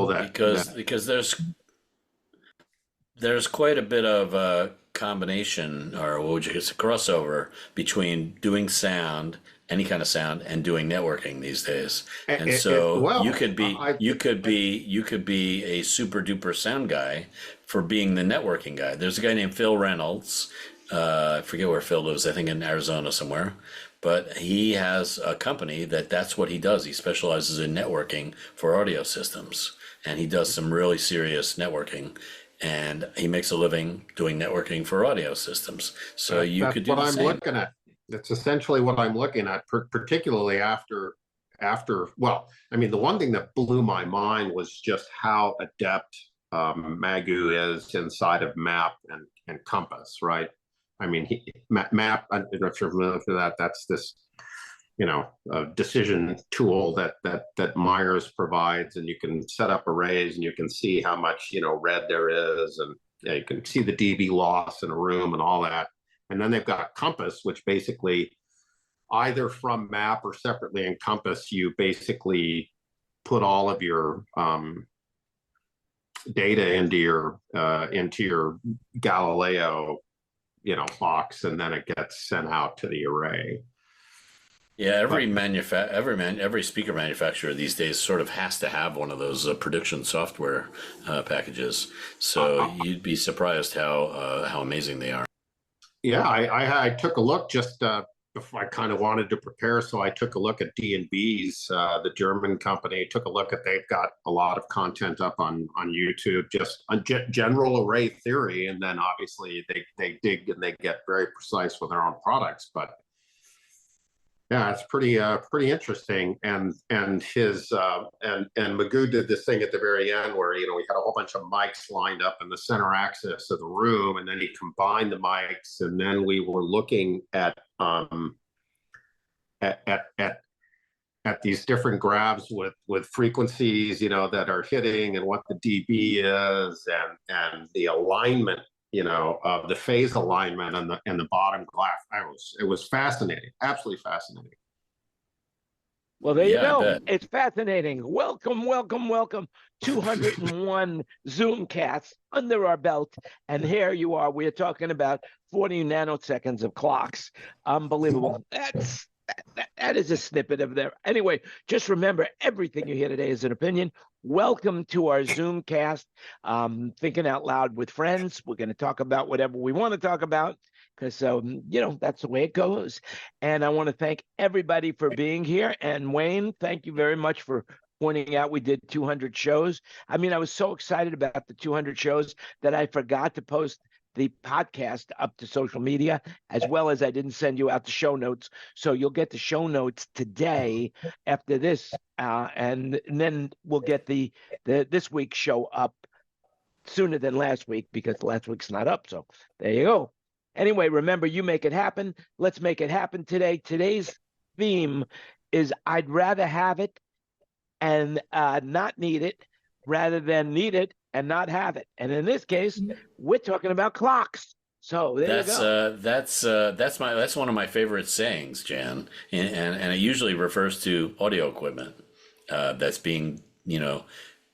because there's quite a bit of a combination, or what would you guess, a crossover between doing sound, any kind of sound, and doing networking these days. And so you could be a super duper sound guy for being the networking guy. There's a guy named Phil Reynolds. I forget where Phil lives. I think in Arizona somewhere. But he has a company that's what he does. He specializes in networking for audio systems, and he does some really serious networking. And he makes a living doing networking for audio systems. So you could do the same. That's what I'm looking at. That's essentially what I'm looking at, particularly after. Well, I mean, the one thing that blew my mind was just how adept Magu is inside of Map and Compass, right? I mean, Map. I don't know if you're familiar with that. That's this, decision tool that Myers provides, and you can set up arrays and you can see how much red there is, and you can see the dB loss in a room and all that. And then they've got Compass, which basically either from Map or separately in Compass, you basically put all of your data into your Galileo box, and then it gets sent out to the array. Yeah, every speaker manufacturer these days sort of has to have one of those production software packages. So you'd be surprised how amazing they are. Yeah, I took a look just before I kind of wanted to prepare, so I took a look at D&B's, the German company. Took a look at, they've got a lot of content up on YouTube, just on general array theory, and then obviously they dig and they get very precise with their own products. But yeah, it's pretty interesting. And his and Magoo did this thing at the very end where we had a whole bunch of mics lined up in the center axis of the room, and then he combined the mics, and then we were looking at these different grabs with frequencies that are hitting, and what the dB is, and the alignment of the phase alignment and the bottom glass. It was fascinating, absolutely fascinating. Well, there you go. It's fascinating. Welcome. 201 Zoomcasts under our belt, and here you are. We're talking about 40 nanoseconds of clocks. Unbelievable. That is a snippet of there. Anyway, just remember, everything you hear today is an opinion. Welcome to our Zoomcast, Thinking Out Loud with Friends. We're going to talk about whatever we want to talk about, because, that's the way it goes. And I want to thank everybody for being here. And Wayne, thank you very much for pointing out we did 200 shows. I mean, I was so excited about the 200 shows that I forgot to post the podcast up to social media, as well as I didn't send you out the show notes. So you'll get the show notes today after this, and then we'll get the this week's show up sooner than last week, because last week's not up. So there you go. Anyway, remember, you make it happen. Let's make it happen today. Today's theme is I'd rather have it and not need it, rather than need it and not have it. And in this case, we're talking about clocks. So there you go. That's one of my favorite sayings, Jan, and it usually refers to audio equipment that's being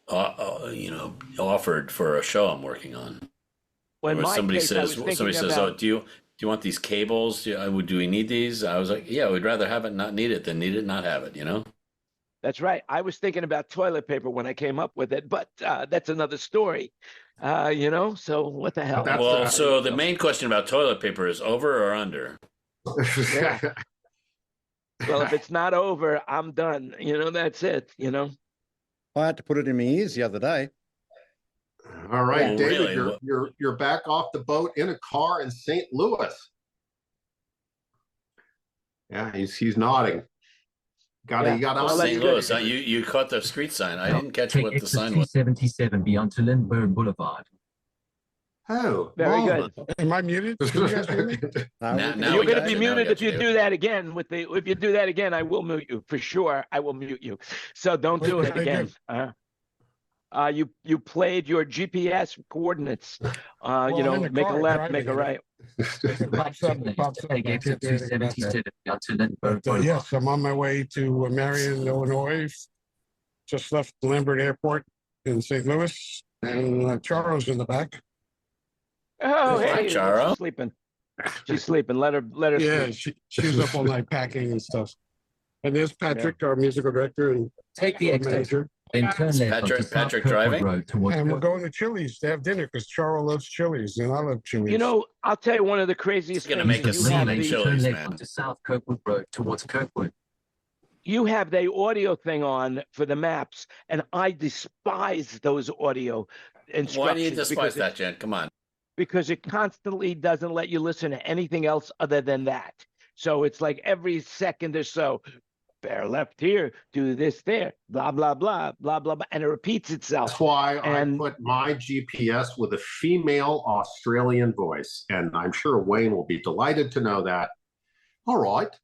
offered for a show I'm working on. When somebody says, "Oh, do you want these cables? Do we need these?" I was like, "Yeah, we'd rather have it and not need it than need it and not have it." That's right. I was thinking about toilet paper when I came up with it, but that's another story. So what the hell? Well, so the main question about toilet paper is over or under? Yeah. Well, if it's not over, I'm done. That's it. I had to put it in my ears the other day. All right, Oh, David, really? you're back off the boat in a car in St. Louis. Yeah, he's nodding. You got St. Louis. You caught the street sign. I didn't catch what the sign was. 277 beyond to Lindbergh Boulevard. Oh, very good. Am I muted? Can you guys hear me? Now You're going to be muted if you do that again. If you do that again, I will mute you for sure. I will mute you. So don't do it again. You played your GPS coordinates. Make a left, make a right. Alligator 277 beyond to Lindbergh Boulevard. Yes, I'm on my way to Marion, Illinois. Just left Lambert Airport, in St. Louis, and Charo's in the back. Oh, Hi, hey, Charo. she's sleeping. She's sleeping. Let her Yeah, sleep. she's up all night packing and stuff. And there's Patrick, our musical director and Take the exit, manager. then turn Is left onto Patrick South driving? Kirkwood Road towards And we're Kirkwood. going to Chili's to have dinner because Charo loves Chili's and I love Chili's. You know, I'll tell you one of the craziest It's gonna things. make is us you have sing the, Chili's, Turn left man. onto South Kirkwood Road towards Kirkwood. you have the audio thing on for the maps, and I despise those audio instructions. Why do you despise because that, Jen? Come on. because it constantly doesn't let you listen to anything else other than that. So it's like every second or so, bear left here, do this there, blah, blah, blah, blah, blah, blah. And it repeats itself. That's why And- I put my GPS with a female Australian voice, and I'm sure Wayne will be delighted to know that. All right,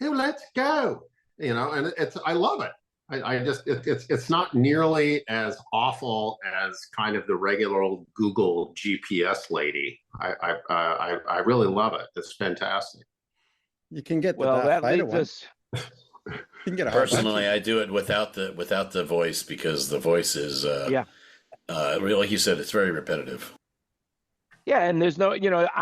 hey, let's go. You know, and I love it. I just it's not nearly as awful as kind of the regular old Google GPS lady. I really love it. It's fantastic. You can get the Well, Darth that Vader leads one. us. You can get a whole bunch Personally, of- I do it without the voice because the voice is really, like you said, it's very repetitive. Yeah, and there's no,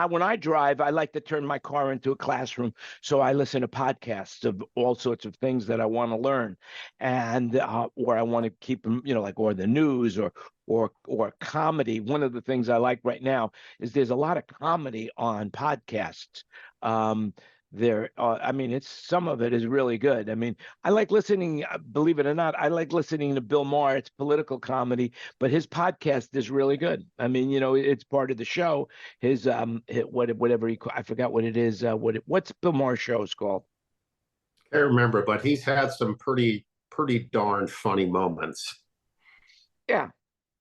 when I drive, I like to turn my car into a classroom. So I listen to podcasts of all sorts of things that I want to learn, and or I want to keep them, like or the news or comedy. One of the things I like right now is there's a lot of comedy on podcasts. I mean, some of it is really good. I mean, I like listening, believe it or not, I like listening to Bill Maher. It's political comedy, but his podcast is really good. I mean, it's part of the show. His whatever I forgot what it is. What's Bill Maher's show is called? I can't remember, but he's had some pretty darn funny moments. Yeah.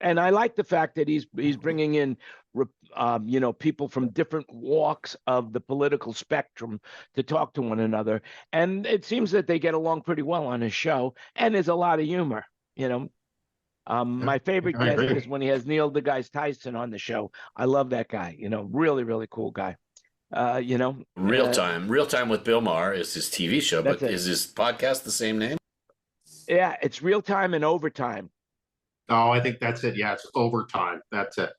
And I like the fact that he's bringing in, people from different walks of the political spectrum to talk to one another. And it seems that they get along pretty well on his show. And there's a lot of humor, My favorite I guest agree. is when he has Neil deGrasse Tyson on the show. I love that guy, really, really cool guy. Realtime with Bill Maher is his TV show, but That's it. is his podcast the same name? Yeah, it's Realtime and Overtime. Oh, I think that's it. Yeah, it's overtime. That's it.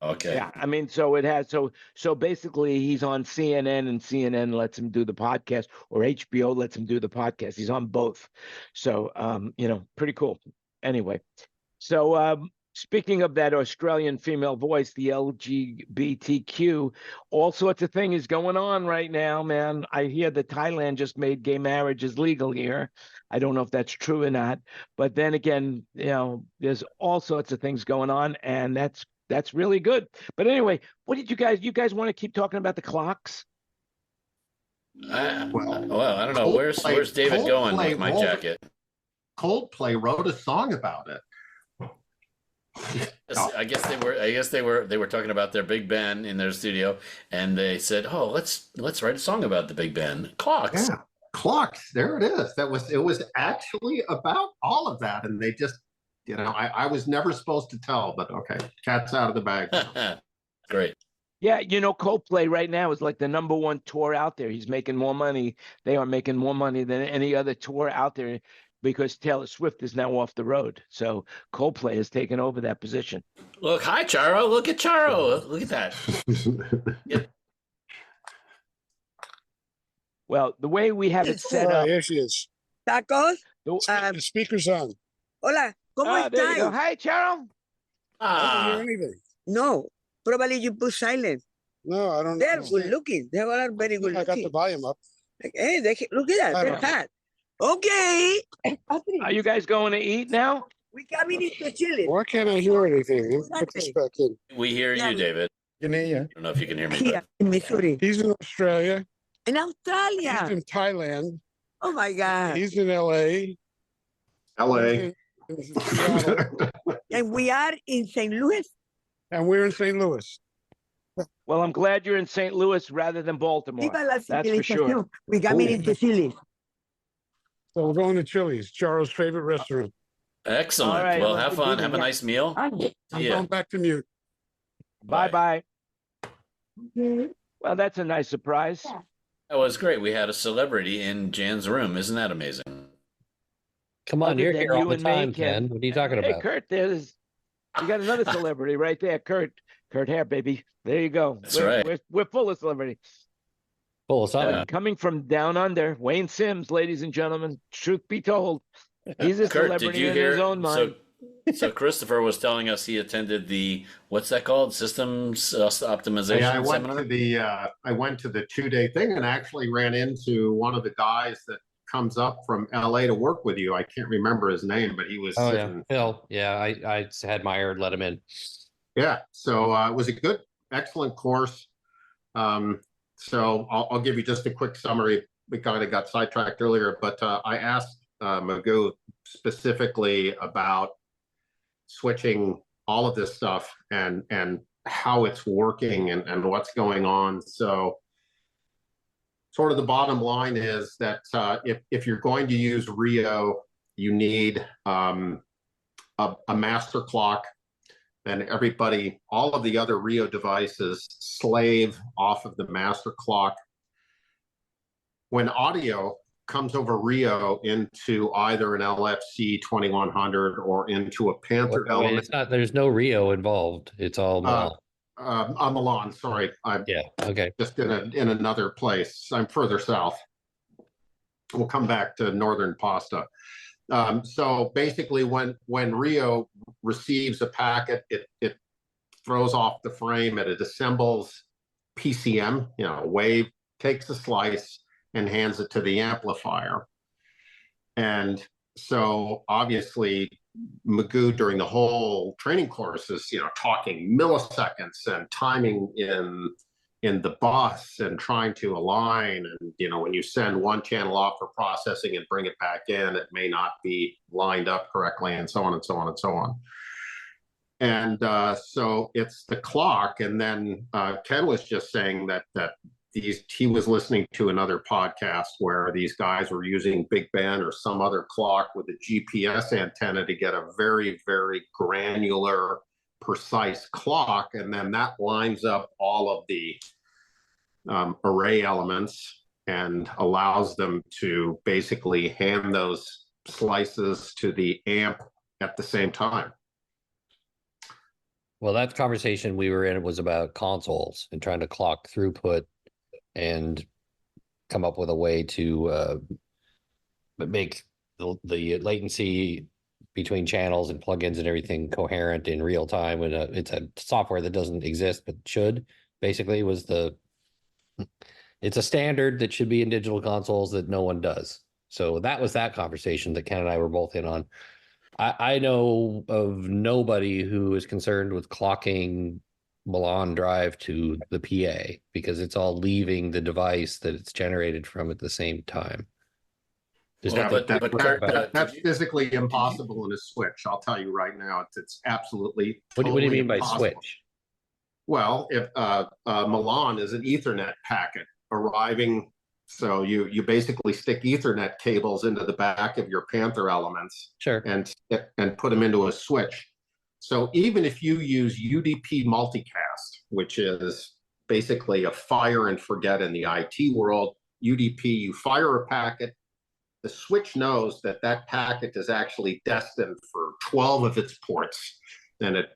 Okay. Yeah, I mean, so it has so basically he's on CNN and CNN lets him do the podcast, or HBO lets him do the podcast. He's on both. So pretty cool. Anyway, so speaking of that Australian female voice, the LGBTQ, all sorts of things going on right now, man. I hear that Thailand just made gay marriages legal here. I don't know if that's true or not, but then again, there's all sorts of things going on, and that's really good. But anyway, what did you guys want to keep talking about the clocks? I don't know. Where's David going with my jacket? Coldplay wrote a song about it. I guess they were talking about their Big Ben in their studio, and they said, "Oh, let's write a song about the Big Ben clocks." Yeah, clocks. There it is. It was actually about all of that, and they just, I was never supposed to tell, but okay, cat's out of the bag. Great. Yeah, Coldplay right now is like the #1 tour out there. He's making more money. They are making more money than any other tour out there because Taylor Swift is now off the road. So Coldplay has taken over that position. Look, hi, Charo. Look at Charo. Look at that. Yeah. Well, the way we have it set up. Here she is. Tacos. the- The speaker's on. Hola, ¿cómo there you go. estás? Hi, Charo. I don't hear anything. No, probably you put silent. No, I don't. They're understand. good looking. They all are very good I got the looking. volume up. Like, hey, look at I that. They're know. hot. Okay. Are you guys going to eat now? We coming into Chile. Why can't I hear anything? Let me put this back in. We hear Yeah. you, David. You know, yeah. I don't know if you can hear me. Here in Missouri. He's in Australia. In He's Australia. in Thailand. Oh my God. He's in LA. LA. He's in Seattle. And we are in St. Louis. And we're in St. Louis. Well, I'm glad you're in St. Louis rather than Baltimore. Viva la That's for sure. civilización. We coming Ooh. into Chile. So we're going to Chili's, Charo's favorite restaurant. Excellent. All right. Well, have fun. Have a nice meal. I'm Yeah. going back to mute. Bye-bye. Well, that's a nice surprise. That was great. We had a celebrity in Jan's room. Isn't that amazing? Come on, other you're than here all you the and me, time, Ken. Ken. What are you talking Hey, about? Kurt, you got another celebrity right there, Kurt. Kurt Hare, baby. There you go. That's right. We're full of celebrity. Full of something. Yeah. Coming from down under, Wayne Sims, ladies and gentlemen. Truth be told, he's a Kurt, did celebrity you in hear? his own mind. So Christopher was telling us he attended the what's that called? Systems optimization Yeah, seminar. I went to the 2-day thing and actually ran into one of the guys that comes up from LA to work with you. I can't remember his name, but he was Oh yeah, sitting. Phil. Yeah, I had Maher let him in. Yeah, so it was a good, excellent course. So I'll give you just a quick summary. We kind of got sidetracked earlier, but I asked Magoo specifically about switching all of this stuff and how it's working and what's going on. So sort of the bottom line is that if you're going to use Rio, you need a master clock. And all of the other Rio devices slave off of the master clock. When audio comes over Rio into either an LFC 2100 or into a Panther element. It's not, there's no Rio involved. It's all Milan. I'm Milan, sorry. I'm okay. Just in another place. I'm further south. We'll come back to Northern Pasta. So basically when Rio receives a packet, it throws off the frame and it assembles PCM, wave, takes a slice and hands it to the amplifier. And so obviously Magoo during the whole training course is, talking milliseconds and timing in the bus and trying to align. And, when you send one channel off for processing and bring it back in, it may not be lined up correctly and so on and so on and so on. And so it's the clock. And then Ken was just saying that he was listening to another podcast where these guys were using Big Ben or some other clock with a GPS antenna to get a very, very granular, precise clock. And then that lines up all of the array elements and allows them to basically hand those slices to the amp at the same time. Well, that conversation we were in was about consoles and trying to clock throughput and come up with a way to make the latency between channels and plugins and everything coherent in real time. And it's a software that doesn't exist but should. Basically, it's a standard that should be in digital consoles that no one does. So that was that conversation that Ken and I were both in on. I know of nobody who is concerned with clocking Milan drive to the PA because it's all leaving the device that it's generated from at the same time. That's physically impossible in a switch. I'll tell you right now, it's absolutely. What do you mean impossible. by switch? Well, if Milan is an Ethernet packet arriving, so you basically stick Ethernet cables into the back of your Panther elements, sure, and put them into a switch. So even if you use UDP multicast, which is basically a fire and forget in the IT world, UDP, you fire a packet, the switch knows that packet is actually destined for 12 of its ports, and it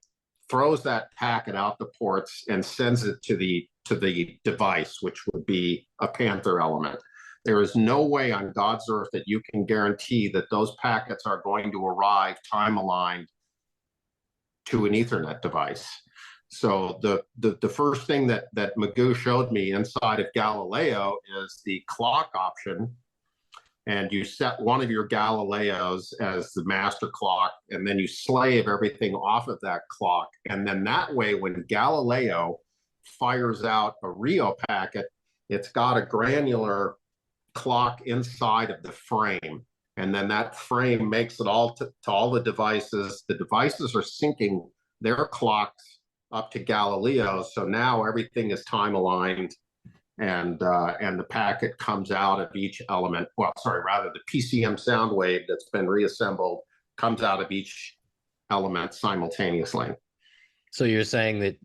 throws that packet out the ports and sends it to the device, which would be a Panther element. There is no way on God's earth that you can guarantee that those packets are going to arrive time aligned to an Ethernet device. So the first thing that Magoo showed me inside of Galileo is the clock option. And you set one of your Galileos as the master clock, and then you slave everything off of that clock. And then that way, when Galileo fires out a Rio packet, it's got a granular clock inside of the frame. And then that frame makes it all to all the devices. The devices are syncing their clocks up to Galileo. So now everything is time aligned. And the packet comes out of each element. Well, sorry, rather the PCM sound wave that's been reassembled comes out of each element simultaneously. So you're saying that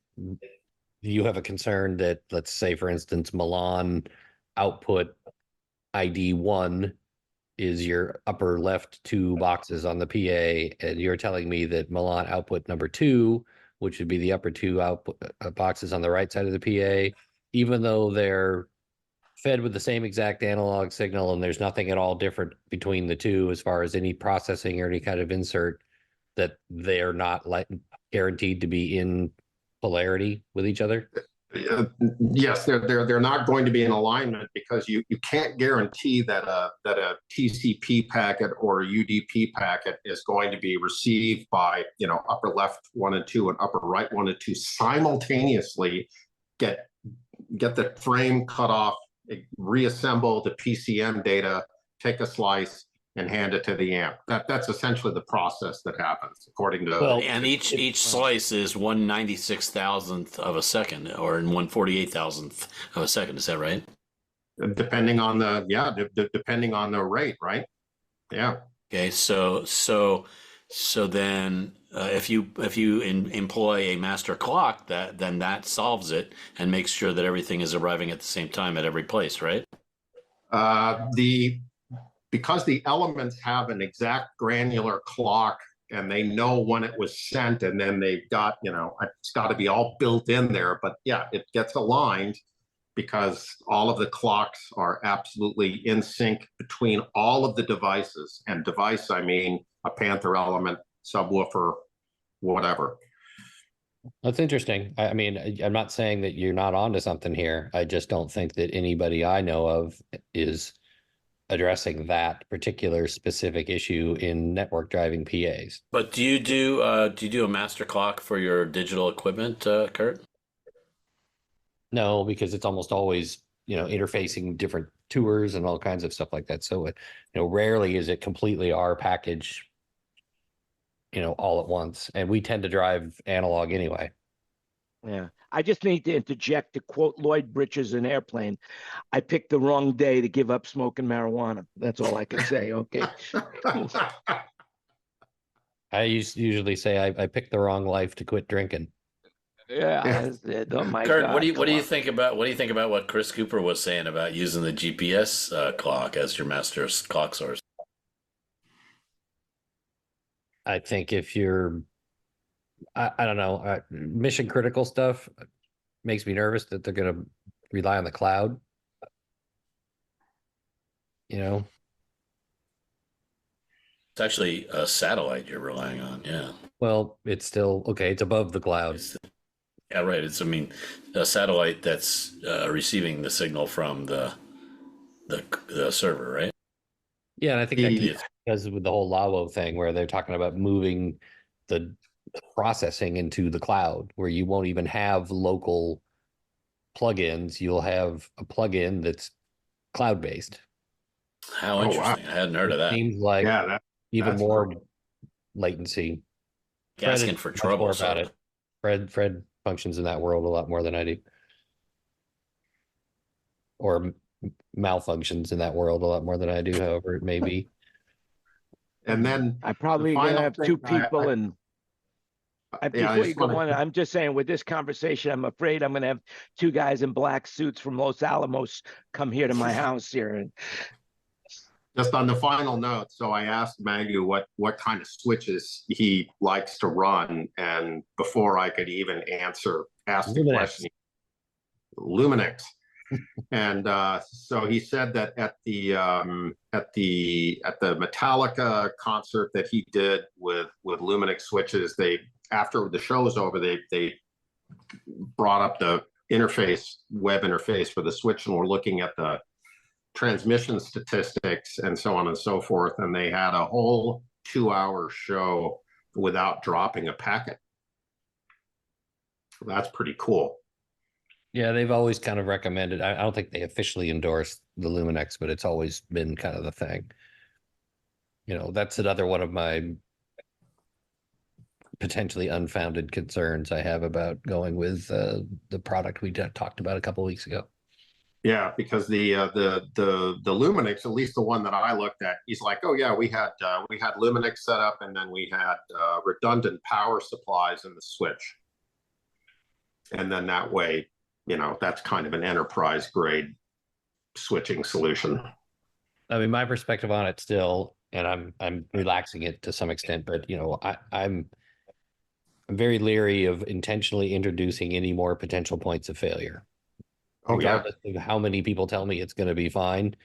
you have a concern that, let's say, for instance, Milan output ID 1 is your upper left two boxes on the PA, and you're telling me that Milan output number 2, which would be the upper two output boxes on the right side of the PA, even though they're fed with the same exact analog signal and there's nothing at all different between the two as far as any processing or any kind of insert, that they're not guaranteed to be in polarity with each other? Yes, they're not going to be in alignment, because you can't guarantee that a TCP packet or a UDP packet is going to be received by, you know, upper left 1 and 2 and upper right 1 and 2 simultaneously. Get the frame cut off, reassemble the PCM data, take a slice, and hand it to the amp. That's essentially the process that happens, according to. Well, and each slice is 1/96,000th of a second, or in 1/48,000th of a second. Is that right? Depending on depending on the rate, right? Yeah. Okay, so then if you employ a master clock, then that solves it and makes sure that everything is arriving at the same time at every place, right? Because the elements have an exact granular clock and they know when it was sent, and then they've got, you know, it's got to be all built in there. But yeah, it gets aligned because all of the clocks are absolutely in sync between all of the devices. And device, I mean a Panther element, subwoofer, whatever. That's interesting. I mean, I'm not saying that you're not onto something here. I just don't think that anybody I know of is addressing that particular specific issue in network driving PAs. But do you do a master clock for your digital equipment, Kurt? No, because it's almost always, you know, interfacing different tours and all kinds of stuff like that. So, rarely is it completely our package, all at once. And we tend to drive analog anyway. Yeah, I just need to interject to quote Lloyd Bridges in Airplane. I picked the wrong day to give up smoking marijuana. That's all I can say. Okay. I usually say I picked the wrong life to quit drinking. Yeah. Oh my Kurt, God, what do you think about what Chris Cooper was saying about using the GPS clock as your master clock source? I think if you're, I don't know, mission critical stuff makes me nervous that they're going to rely on the cloud. It's actually a satellite you're relying on. Yeah. Well, it's still okay. It's above the cloud. Yeah, right. It's a satellite that's receiving the signal from the server, right? Yeah, and I think that's because with the whole LAWO thing, where they're talking about moving the processing into the cloud, where you won't even have local plugins. You'll have a plugin that's cloud-based. How interesting! Wow. I hadn't heard of that. Seems like even more latency. Asking for trouble about it. Fred functions in that world a lot more than I do, or malfunctions in that world a lot more than I do, however it may be. And then I probably gonna have two people and before you go on, I'm just saying with this conversation, I'm afraid I'm gonna have two guys in black suits from Los Alamos come here to my house here. And just on the final note, so I asked Maggie what kind of switches he likes to run, and before I could even ask the question, Luminex. And so he said that at the Metallica concert that he did with Luminex switches, after the show was over, they brought up the web interface for the switch, and were looking at the transmission statistics and so on and so forth, and they had a whole 2-hour show without dropping a packet. So that's pretty cool. Yeah, they've always kind of recommended. I don't think they officially endorsed the Luminex, but it's always been kind of the thing. That's another one of my potentially unfounded concerns I have about going with the product we talked about a couple of weeks ago. Yeah, because the Luminex, at least the one that I looked at, he's like, oh yeah, we had Luminex set up, and then we had redundant power supplies in the switch, and then that way, that's kind of an enterprise grade switching solution. I mean, my perspective on it still, and I'm relaxing it to some extent, but I'm very leery of intentionally introducing any more potential points of failure. Oh yeah. Regardless of how many people tell me it's going to be fine.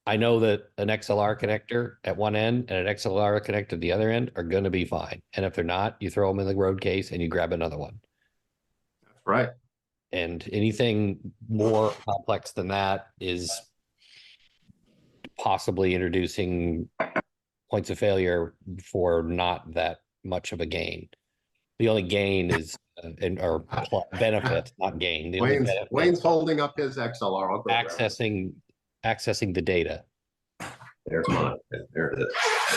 I know that an XLR connector at one end and an XLR connector at the other end are going to be fine. And if they're not, you throw them in the road case and you grab another one. That's right. And anything more complex than that is possibly introducing points of failure for not that much of a gain. The only gain is or benefit, not gain. The only Wayne's holding up his XLR. I'll go accessing the data. There's mine. There it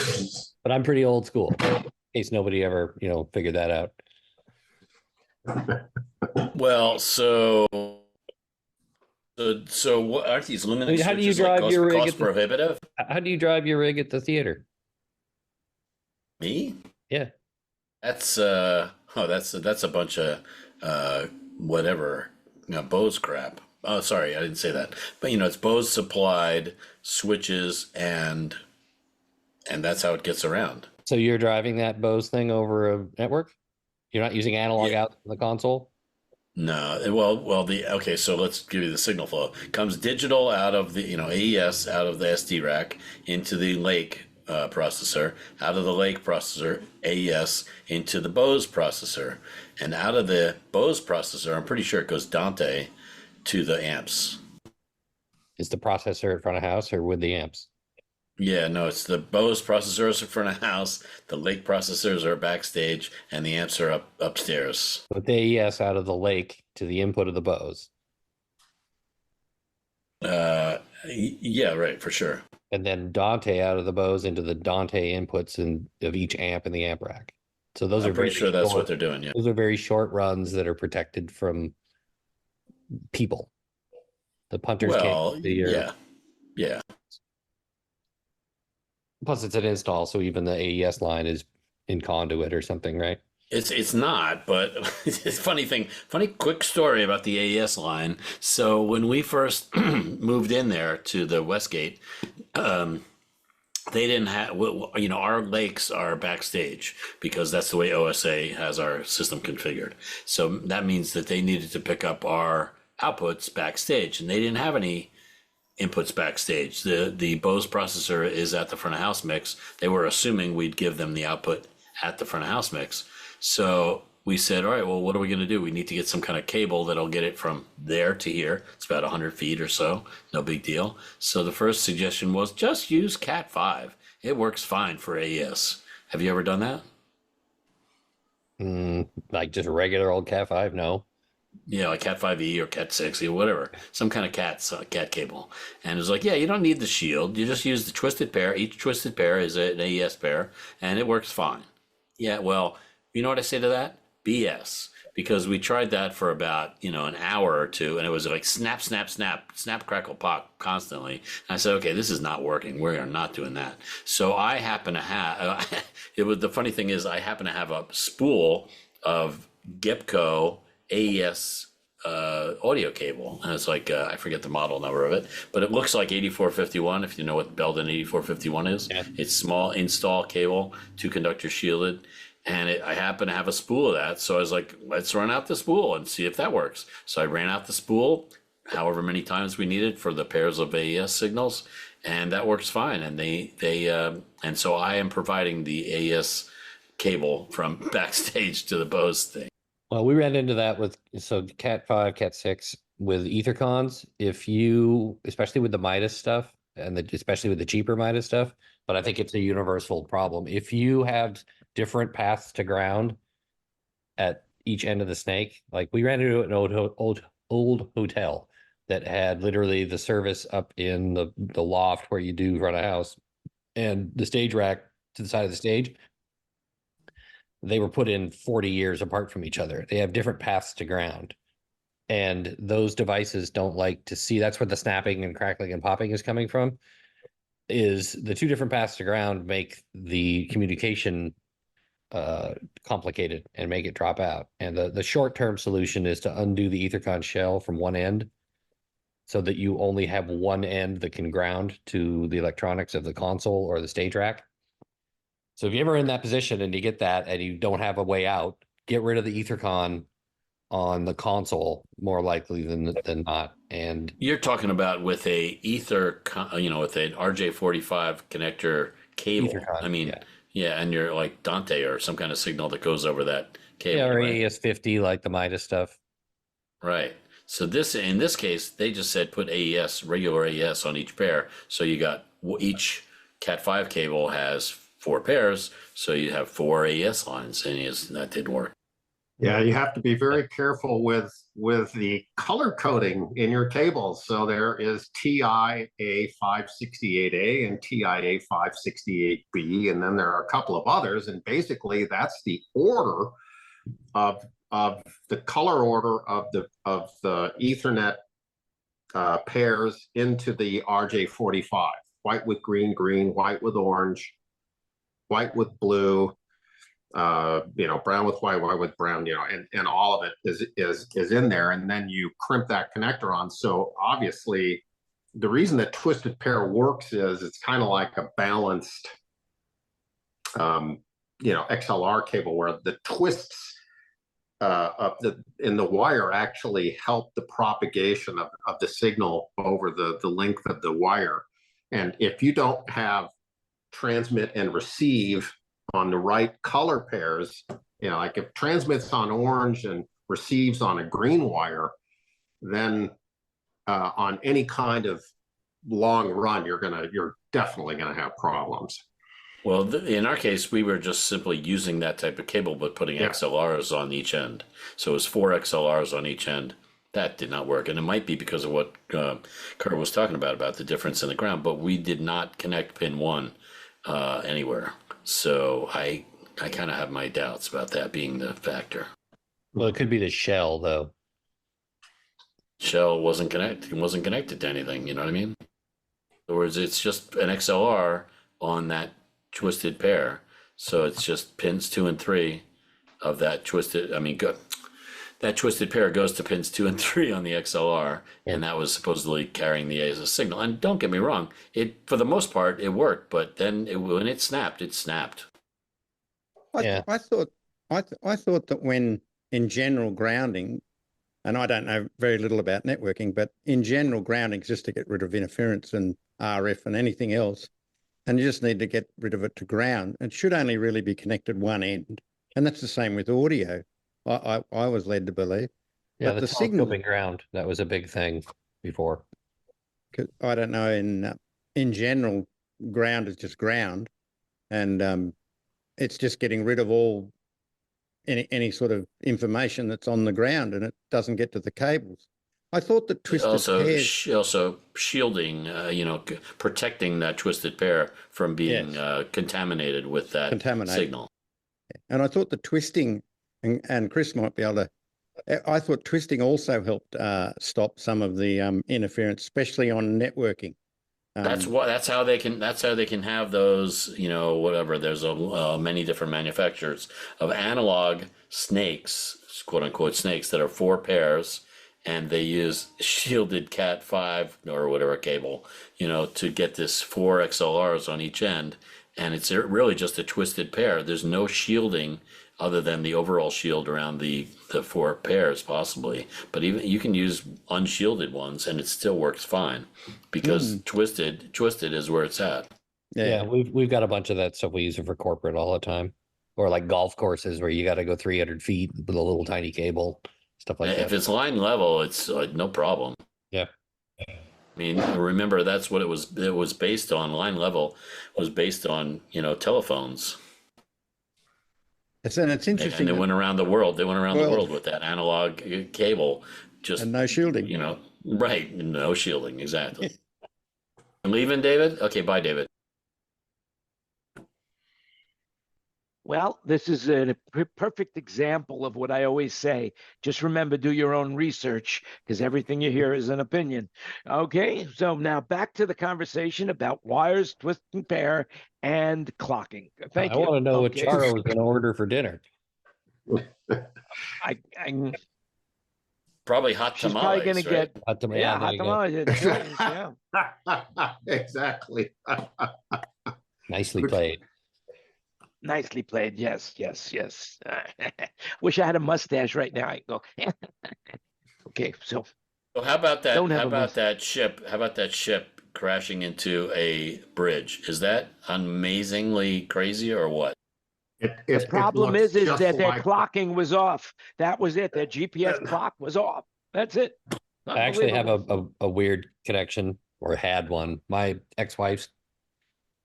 is. But I'm pretty old school, in case nobody ever, figured that out. Well, so what aren't these Luminex? I mean, how do you switches, like, drive your rig? cost prohibitive? How do you drive your rig at the theater? Me? Yeah. That's that's a bunch of whatever, Bose crap. Oh, sorry, I didn't say that. But it's Bose supplied switches, and that's how it gets around. So you're driving that Bose thing over a network? You're not using analog out in the console? No, okay, so let's give you the signal flow. Comes digital out of the AES out of the SD rack into the Lake processor, out of the Lake processor AES into the Bose processor, and out of the Bose processor, I'm pretty sure it goes Dante to the amps. Is the processor in front of house or with the amps? Yeah, no, it's the Bose processors in front of house, the Lake processors are backstage, and the amps are upstairs. With the AES out of the Lake to the input of the Bose. Yeah, right, for sure. And then Dante out of the Bose into the Dante inputs of each amp in the amp rack. So those I'm pretty sure that's what they're doing. Yeah, those are very short runs that are protected from people. The punters can't see yeah. Plus, it's an install, so even the AES line is in conduit or something, right? It's not, but it's funny quick story about the AES line. So when we first moved in there to the Westgate, they didn't have, our lakes are backstage because that's the way OSA has our system configured. So that means that they needed to pick up our outputs backstage, and they didn't have any inputs backstage. The Bose processor is at the front of house mix. They were assuming we'd give them the output at the front of house mix. So we said, all right, well, what are we going to do? We need to get some kind of cable that'll get it from there to here. It's about 100 feet or so. No big deal. So the first suggestion was just use Cat 5. It works fine for AES. Have you ever done that? Like just a regular old Cat 5? No. Yeah, like Cat 5e or Cat 6e or whatever. Some kind of cat cable. And it was like, yeah, you don't need the shield. You just use the twisted pair. Each twisted pair is an AES pair, and it works fine. Yeah, well, you know what I say to that? BS. Because we tried that for about, an hour or two, and it was like snap, snap, snap, snap, crackle, pop constantly. And I said, okay, this is not working. We are not doing that. So I happen to have, the funny thing is I happen to have a spool of Gipco AES audio cable, and it's like I forget the model number of it, but it looks like 8451. If you know what Belden 8451 is, It's small install cable, 2 conductor shielded, and I happen to have a spool of that. So I was like, let's run out the spool and see if that works. So I ran out the spool, however many times we needed for the pairs of AES signals, and that works fine. And and so I am providing the AES cable from backstage to the Bose thing. Well, we ran into that with Cat 5, Cat 6 with Ethercons. Especially with the Midas stuff, and especially with the cheaper Midas stuff, but I think it's a universal problem. If you have different paths to ground at each end of the snake, like we ran into an old hotel that had literally the service up in the loft where you do front of house, and the stage rack to the side of the stage. They were put in 40 years apart from each other. They have different paths to ground. And those devices don't like to see. That's where the snapping and crackling and popping is coming from. Is the 2 different paths to ground make the communication complicated and make it drop out. And the short-term solution is to undo the Ethercon shell from one end so that you only have one end that can ground to the electronics of the console or the stage rack. So if you're ever in that position and you get that and you don't have a way out, get rid of the EtherCon on the console more likely than not. And you're talking about with a with an RJ45 connector cable. EtherCon, I mean, yeah, and you're like Dante or some kind of signal that goes over that cable. Yeah, or right? AES50 like the Midas stuff. Right. So in this case, they just said put AES, regular AES on each pair. So you got each Cat5 cable has 4 pairs, so you have 4 AES lines, and that did work. Yeah, you have to be very careful with the color coding in your cables. So there is TIA568A and TIA568B, and then there are a couple of others, and basically that's the order of the color order of the Ethernet pairs into the RJ45. White with green, green, white with orange, white with blue, brown with white, white with brown, and all of it is in there. And then you crimp that connector on. So obviously the reason that twisted pair works is it's kind of like a balanced, XLR cable where the twists in the wire actually help the propagation of the signal over the length of the wire. And if you don't have transmit and receive on the right color pairs, like if transmits on orange and receives on a green wire, then on any kind of long run, you're definitely gonna have problems. Well, in our case, we were just simply using that type of cable, but putting XLRs on each end. So it was 4 XLRs on each end. That did not work. And it might be because of what Kurt was talking about the difference in the ground, but we did not connect pin 1 anywhere. So I kind of have my doubts about that being the factor. Well, it could be the shell, though. Shell wasn't connected to anything, you know what I mean? In other words, it's just an XLR on that twisted pair. So it's just pins 2 and 3 of that twisted, that twisted pair goes to pins 2 and 3 on the XLR, and that was supposedly carrying the AES signal. And don't get me wrong, for the most part it worked, but then when it snapped, it snapped. I thought that when in general grounding, and I don't know very little about networking, but in general grounding is just to get rid of interference and RF and anything else, and you just need to get rid of it to ground. It should only really be connected one end, and that's the same with audio. I was led to believe. Yeah, but the signal ground, that was a big thing before. I don't know, in general, ground is just ground, and it's just getting rid of all any sort of information that's on the ground, and it doesn't get to the cables. I thought that twisted pairs also shielding, protecting that twisted pair from being contaminated with that signal. And I thought the twisting, and Chris might be able to. I thought twisting also helped stop some of the interference, especially on networking. That's how they can have those, whatever. There's many different manufacturers of analog snakes, quote unquote snakes, that are 4 pairs, and they use shielded Cat5 or whatever cable, to get this 4 XLRs on each end, and it's really just a twisted pair. There's no shielding other than the overall shield around the 4 pairs possibly, but even you can use unshielded ones and it still works fine because twisted is where it's at. Yeah, we've got a bunch of that stuff. We use it for corporate all the time, or like golf courses where you got to go 300 feet with a little tiny cable, stuff like that. If it's line level, it's no problem. Yeah. Remember, that's what it was based on. Line level was based on telephones. It's interesting. And they went around the world. They went around the world with that analog cable, and no shielding. Right? No shielding, exactly. I'm leaving, David. Okay, bye, David. Well, this is a perfect example of what I always say. Just remember, do your own research, because everything you hear is an opinion. Okay, so now back to the conversation about wires, twist and pair, and clocking. Thank you. I want to know what Charo was going to order for dinner. Probably hot She's tamales, probably going to right? get Hot tamale, yeah, there hot you go. tamales. It's Jordan's, yeah. Exactly. Nicely played. Nicely played. Yes, yes, yes. Wish I had a mustache right now. I go. Okay, so So how about that? Don't have How a about must- that ship? How about that ship crashing into a bridge? Is that amazingly crazy or what? the problem looks is just that their like- clocking was off. That was it. Their GPS clock was off. That's it. I actually have Unbelievable. a weird connection, or had one. My ex-wife's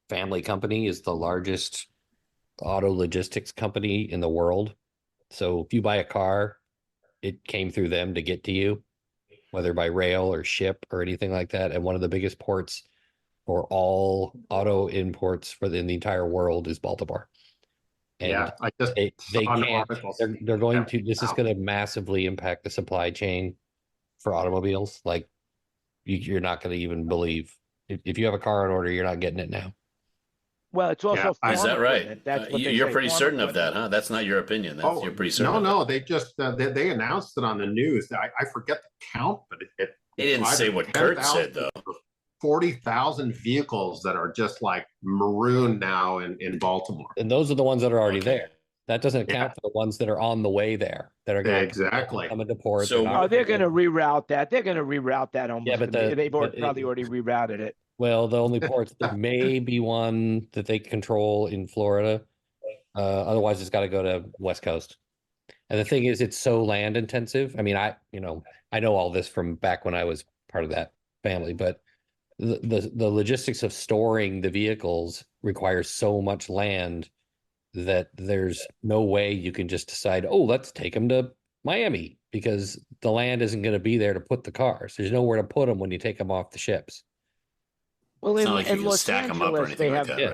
family company is the largest auto logistics company in the world. So if you buy a car, it came through them to get to you, whether by rail or ship or anything like that. And one of the biggest ports for all auto imports in the entire world is Baltimore. And yeah, I just they saw an can't, article. they're going to, this is Wow. going to massively impact the supply chain for automobiles. Like you're not going to even believe, if you have a car on order, you're not getting it now. Well, it's also Yeah, Is farm that right? equipment. That's what they You're say, pretty farm certain of that, equipment. huh? That's not your opinion. That's, you're pretty certain. No, of no, that. they just they announced it on the news. I forget the count, but They didn't say what Kurt said though. 40,000 vehicles that are just like marooned now in Baltimore. And those are the ones that are already Okay. there. That doesn't account for the ones that are on the way there that are going Exactly. to come into port. So- not- Oh, they're going to reroute that. They're going to reroute that almost. Yeah, but they've but probably already rerouted it. Well, the only ports, there may be one that they control in Florida. Otherwise it's got to go to West Coast. And the thing is, it's so land intensive. I mean, I know all this from back when I was part of that family, but the logistics of storing the vehicles requires so much land that there's no way you can just decide, oh, let's take them to Miami, because the land isn't going to be there to put the cars. There's nowhere to put them when you take them off the ships. Well, It's in, not like you in can Los stack them up or Angeles, they anything like have that,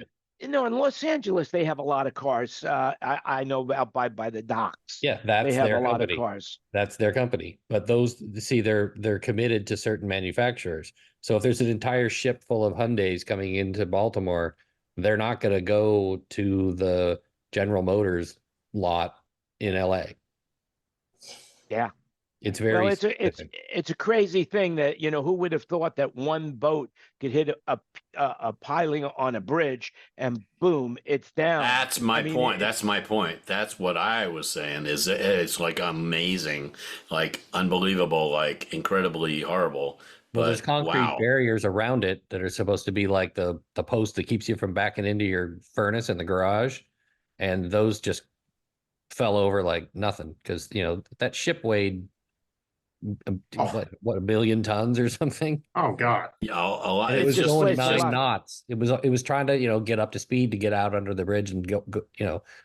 right? no. In Los Angeles, they have a lot of cars. I know out by the docks. Yeah, They that's have their a lot company. of cars. That's their company. But those, see, they're committed to certain manufacturers. So if there's an entire ship full of Hyundais coming into Baltimore, they're not going to go to the General Motors lot in LA. Yeah. It's very Well, specific. it's a crazy thing that, who would have thought that one boat could hit a piling on a bridge and boom, it's down. That's my I mean, point. That's my point. That's what I was saying. Is it's like amazing, like unbelievable, like incredibly horrible. Well, there's But concrete wow, barriers around it that are supposed to be like the post that keeps you from backing into your furnace in the garage. And those just fell over like nothing, because that ship weighed what, 1 million tons or something. Oh God. yeah, a lot. And it It's was just going it's just 9 like- knots. It was trying to get up to speed to get out under the bridge and go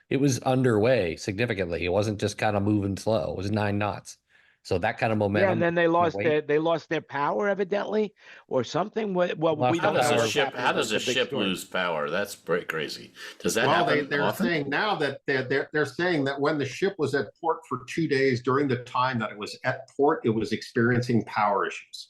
it was underway significantly. It wasn't just kind of moving slow. It was 9 knots. So that kind of momentum. Yeah, and then they lost weight. their power evidently, or something. Well, Lost we how don't does know a what's ship? happening. How does a It's big ship story. lose power? That's pretty crazy. Does that Well, happen they're often? saying now that they're saying that when the ship was at port for 2 days, during the time that it was at port, it was experiencing power issues.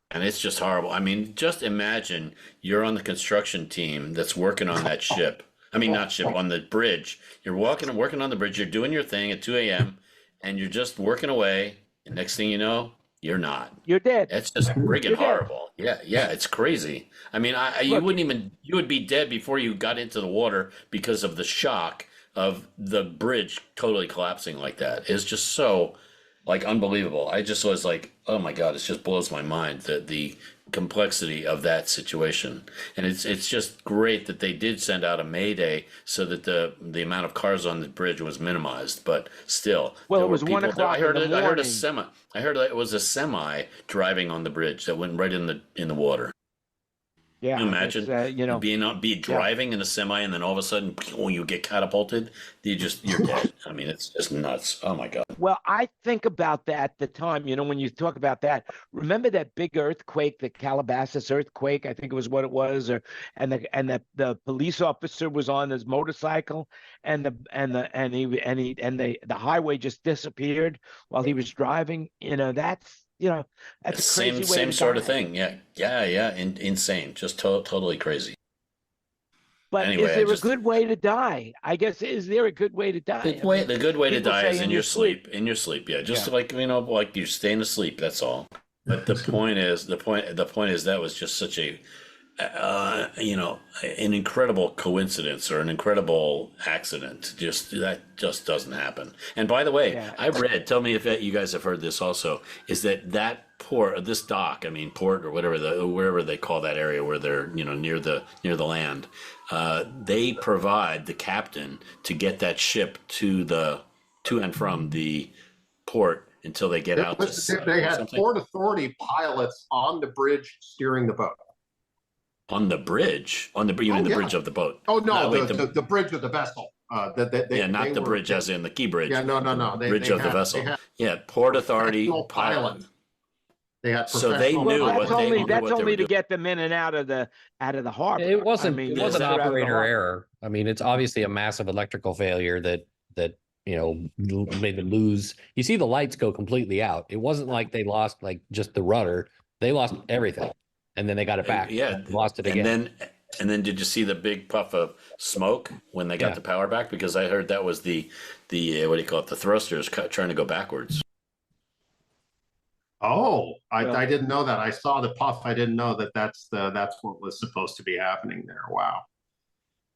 And it's just horrible. I mean, just imagine you're on the construction team that's working on that ship. I mean, not ship, on the bridge. You're working on the bridge. You're doing your thing at 2 a.m. and you're just working away. And next thing you know, you're not. You're dead. It's just friggin' You're dead. horrible. Yeah, it's crazy. I mean, you would be dead before you got into the water because of the shock of the bridge totally collapsing like that. It's just so like unbelievable. I just was like, oh my God, it just blows my mind that the complexity of that situation. And it's just great that they did send out a Mayday so that the amount of cars on the bridge was minimized. But still, Well, there it was were 1 people- o'clock in the I heard a morning. semi. I heard that it was a semi driving on the bridge that went right in the water. Yeah, Can you imagine it's, driving in a semi and then all of a sudden you get catapulted? You're dead. I mean, it's just nuts. Oh my God. Well, I think about that at the time, when you talk about that, remember that big earthquake, the Calabasas earthquake, I think it was what it was, and the police officer was on his motorcycle and the highway just disappeared while he was driving. That's a crazy way Same to sort of die. thing. Yeah. Insane. Just totally crazy. But Anyway, is there a good way to die? I guess, is there a good way to die? The good way to people die say is in your sleep. In your sleep, yeah. Just like like you're staying asleep. That's all. But the point is that was just such a an incredible coincidence or an incredible accident. That just doesn't happen. And by the way, I read. Tell me if you guys have heard this also. Is that port, this dock? I mean, port or whatever wherever they call that area where they're near the land. They provide the captain to get that ship to and from the port until they get out. They had Port Authority pilots on the bridge steering the boat. On the bridge? You mean the bridge of the boat? Oh, no, the bridge of the vessel. Not the bridge as in the key bridge. Yeah, no. Bridge of the vessel. Port Authority pilot. They had so they knew that's only to get them in and out of the harbor. It wasn't operator error. I mean, it's obviously a massive electrical failure that made them lose. You see the lights go completely out. It wasn't like they lost like just the rudder. They lost everything. And then they got it back. Yeah, lost it again. And then did you see the big puff of smoke when they got the power back? Because I heard that was the what do you call it? The thrusters trying to go backwards. Oh, I didn't know that. I saw the puff. I didn't know that's what was supposed to be happening there. Wow.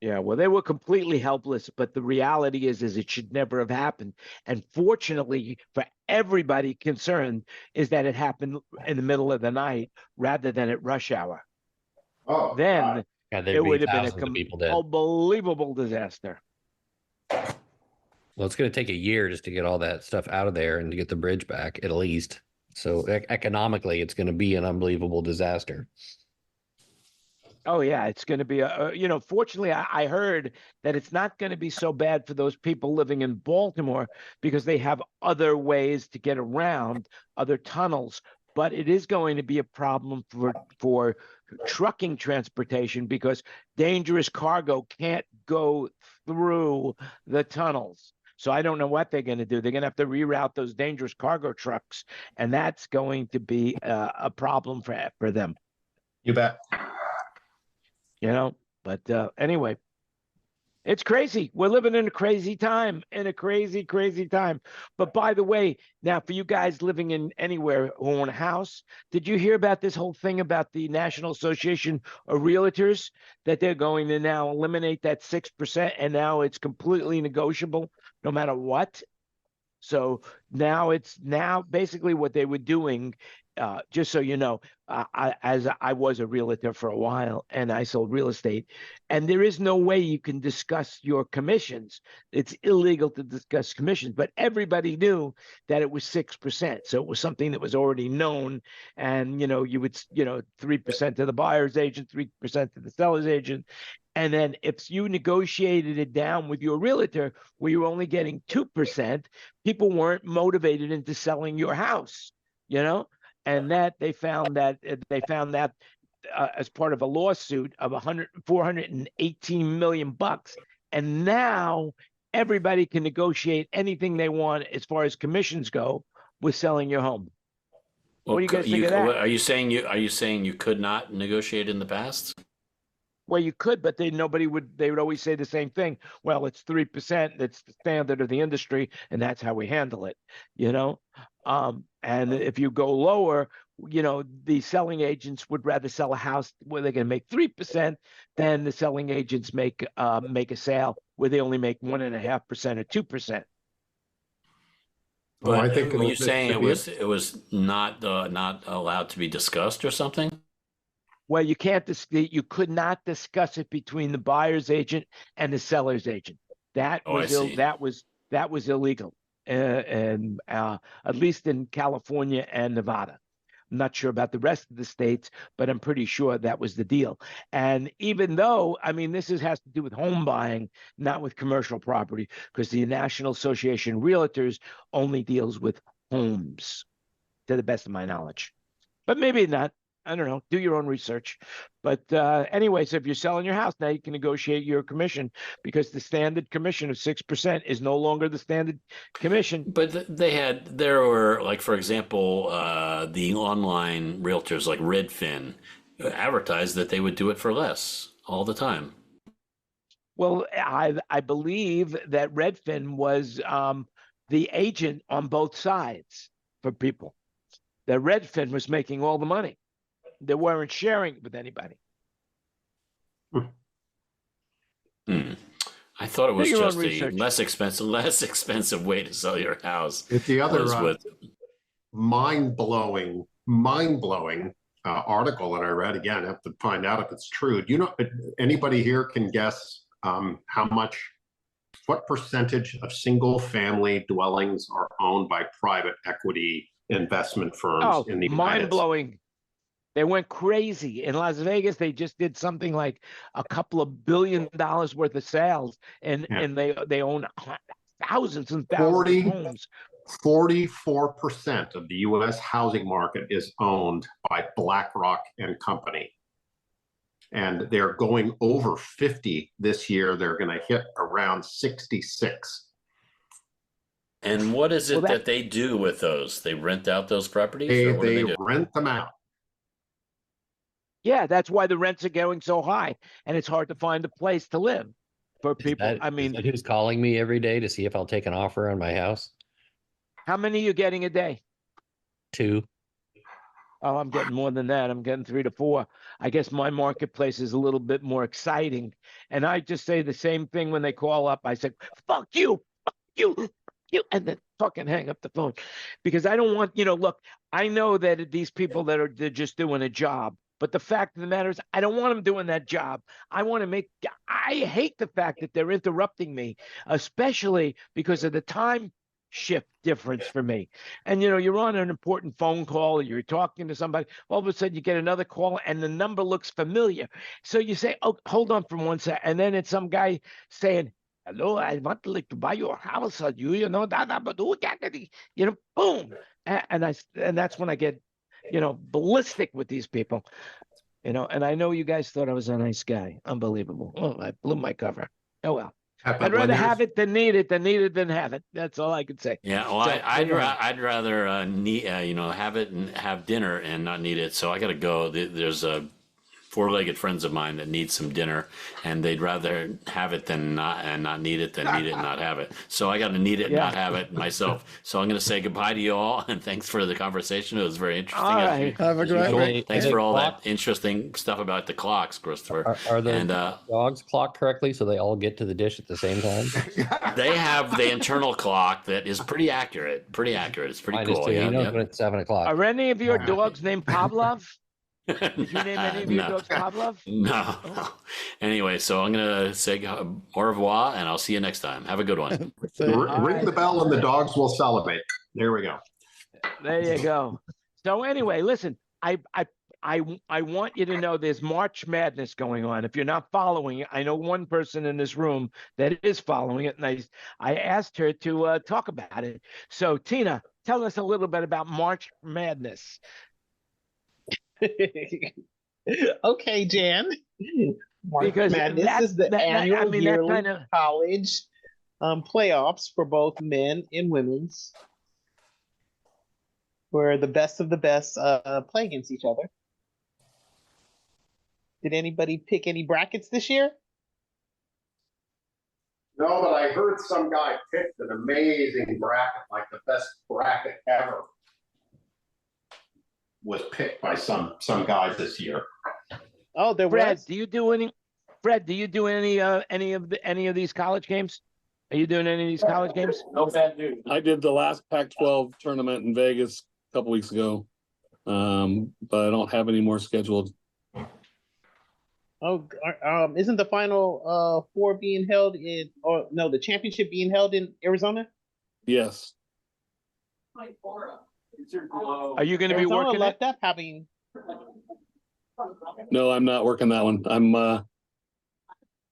Yeah, well, they were completely helpless, but the reality is it should never have happened. And fortunately for everybody concerned is that it happened in the middle of the night rather than at rush hour. Oh, then it would have been an unbelievable disaster. Well, it's going to take a year just to get all that stuff out of there and to get the bridge back, at least. So economically, it's going to be an unbelievable disaster. Oh, yeah, it's going to be fortunately, I heard that it's not going to be so bad for those people living in Baltimore because they have other ways to get around, other tunnels. But it is going to be a problem for trucking transportation because dangerous cargo can't go through the tunnels. So I don't know what they're going to do. They're going to have to reroute those dangerous cargo trucks, and that's going to be a problem for them. You bet. But anyway, it's crazy. We're living in a crazy time, crazy time. But by the way, now for you guys living in anywhere who own a house, did you hear about this whole thing about the National Association of Realtors that they're going to now eliminate that 6% and now it's completely negotiable no matter what? So now basically what they were doing, just so you know, I was a realtor for a while and I sold real estate, and there is no way you can discuss your commissions. It's illegal to discuss commissions, but everybody knew that it was 6%. So it was something that was already known. And, you would, 3% to the buyer's agent, 3% to the seller's agent. And then if you negotiated it down with your realtor where you're only getting 2%, people weren't motivated into selling your house, and that they found that as part of a lawsuit of $418 million. And now everybody can negotiate anything they want as far as commissions go with selling your home. What do you guys think of that? Are you saying you could not negotiate in the past? Well, you could, but they would always say the same thing. Well, it's 3%. That's the standard of the industry, and that's how we handle it, and if you go lower, the selling agents would rather sell a house where they're going to make 3% than the selling agents make a sale where they only make 1.5% or 2%. But I think were you saying it was not allowed to be discussed or something? Well, you could not discuss it between the buyer's agent and the seller's agent. That was illegal, and at least in California and Nevada. I'm not sure about the rest of the states, but I'm pretty sure that was the deal. And even though, this has to do with home buying, not with commercial property, because the National Association of Realtors only deals with homes, to the best of my knowledge. But maybe not. I don't know. Do your own research. But anyway, so if you're selling your house, now you can negotiate your commission because the standard commission of 6% is no longer the standard commission. But there were, like, for example, the online realtors like Redfin advertised that they would do it for less all the time. Well, I believe that Redfin was the agent on both sides for people. That Redfin was making all the money. They weren't sharing it with anybody. I thought it was Do your own just a research. less expensive way to sell your house. It's the other was with mind-blowing article that I read. Again, I have to find out if it's true. Do you know, anybody here can guess what percentage of single-family dwellings are owned by private equity investment firms in the United States? Mind-blowing. They went crazy. In Las Vegas, they just did something like a couple of $1 billion worth of sales, and they own thousands and thousands of homes. 44% of the U.S. housing market is owned by BlackRock and Company. And they're going over 50 this year. They're going to hit around 66. And what is it that they do with those? They rent out those properties? They rent them out. Yeah, that's why the rents are going so high, and it's hard to find a place to live for people. Is that who's calling me every day to see if I'll take an offer on my house? How many are you getting a day? 2. Oh, I'm getting more than that. I'm getting 3 to 4. I guess my marketplace is a little bit more exciting. And I just say the same thing when they call up. I say, fuck you, and then fucking hang up the phone. Because I don't want, look, I know that these people they're just doing a job. But the fact of the matter is, I don't want them doing that job. I hate the fact that they're interrupting me, especially because of the time shift difference for me. And you're on an important phone call, or you're talking to somebody, all of a sudden you get another call and the number looks familiar. So you say, oh, hold on for 1 second. And then it's some guy saying, hello, I want to buy your house. Boom. And that's when I get, ballistic with these people, and I know you guys thought I was a nice guy. Unbelievable. Oh, I blew my cover. Oh, well. I'd rather have it than need it than have it. That's all I could say. Yeah, well, so, I'd rather have it and have dinner and not need it. So I got to go. There's a 4-legged friends of mine that need some dinner, and they'd rather have it than not need it than need it and not have it. So I got to need it and not have it myself. So I'm going to say goodbye to you all, and thanks for the conversation. It was very interesting. All right. Have a great week. Thanks for all that interesting stuff about the clocks, Christopher. Are the dogs clocked correctly so they all get to the dish at the same time? They have the internal clock that is pretty accurate. It's pretty cool. Yeah, when it's 7 o'clock. Are any of your dogs named Pavlov? Did you name any of your dogs Pavlov? No. Anyway, so I'm going to say au revoir, and I'll see you next time. Have a good one. Ring the bell and the dogs will salivate. There we go. There you go. So anyway, listen, I want you to know there's March Madness going on. If you're not following it, I know one person in this room that is following it, and I asked her to talk about it. So Tina, tell us a little bit about March Madness. Okay, Jan. Because Madness is the annual yearly college playoffs for both men and women's, where the best of the best play against each other. Did anybody pick any brackets this year? No, but I heard some guy picked an amazing bracket, like the best bracket ever was picked by some guys this year. Oh, there Fred, was. do you do any of these college games? Are you doing any of these college games? No bad news. I did the last Pac-12 tournament in Vegas a couple weeks ago, but I don't have any more scheduled. Oh, isn't the Final Four being held the championship being held in Arizona? Yes. Are you going to be working left up having? No, I'm not working that one.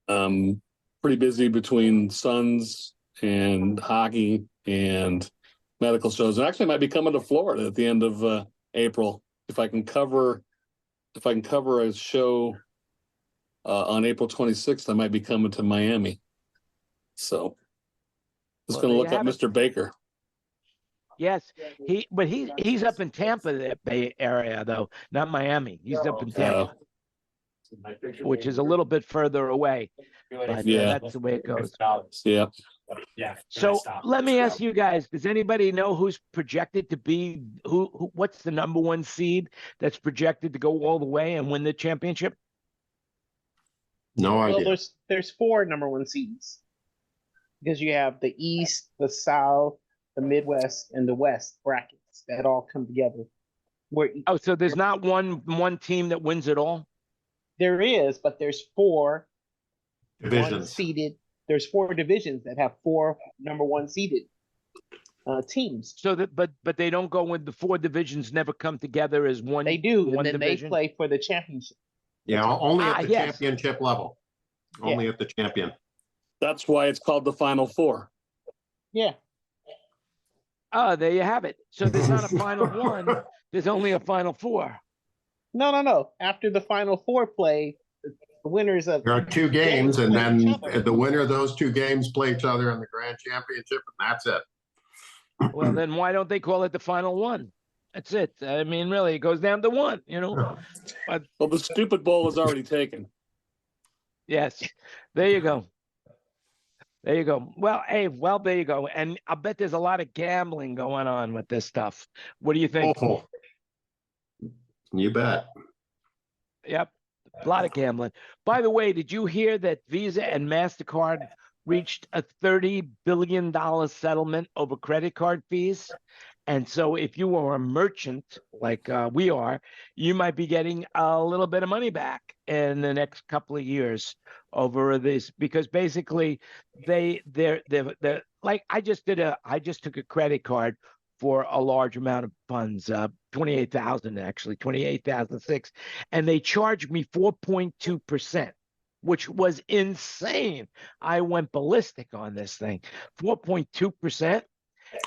I'm pretty busy between Suns and hockey and medical shows. And actually, I might be coming to Florida at the end of April if I can cover a show on April 26th. I might be coming to Miami. So just going to look up Mr. Baker. Yes, he's up in Tampa, that Bay Area though, not Miami. He's up in Tampa. which is a little bit further away. But Yeah. that's the way it goes. Yeah. So let me ask you guys, does anybody know who's projected to be, what's the number one seed that's projected to go all the way and win the championship? No Well, idea. there's 4 number 1 seeds because you have the East, the South, the Midwest, and the West brackets that all come together. Oh, so there's not one team that wins it all? There is, but there's 4 Divisions. seeded. There's 4 divisions that have 4 number 1 seeded teams. So that, but they don't go with the 4 divisions never come together as one. They do, one and then division? they play for the championship. Yeah, only at the yes. championship level. Only at the champion. That's why it's called the Final Four. Yeah. Oh, there you have it. So there's not a final one. There's only a final 4. No. After the final 4 play, the winners of There are 2 games, and play each then other. the winner of those 2 games play each other in the grand championship, and that's it. Well, then why don't they call it the final one? That's it. I mean, really, it goes down to 1, you know. But Well, the stupid bowl was already taken. yes, there you go. There you go. Well, hey, there you go. And I bet there's a lot of gambling going on with this stuff. What do you think? Oh, you bet. Yep, a lot of gambling. By the way, did you hear that Visa and Mastercard reached a $30 billion settlement over credit card fees? And so if you were a merchant like we are, you might be getting a little bit of money back in the next couple of years over this, because basically they're like, I just took a credit card for a large amount of funds, 28,000 actually, 28,006, and they charged me 4.2%. Which was insane. I went ballistic on this thing, 4.2%.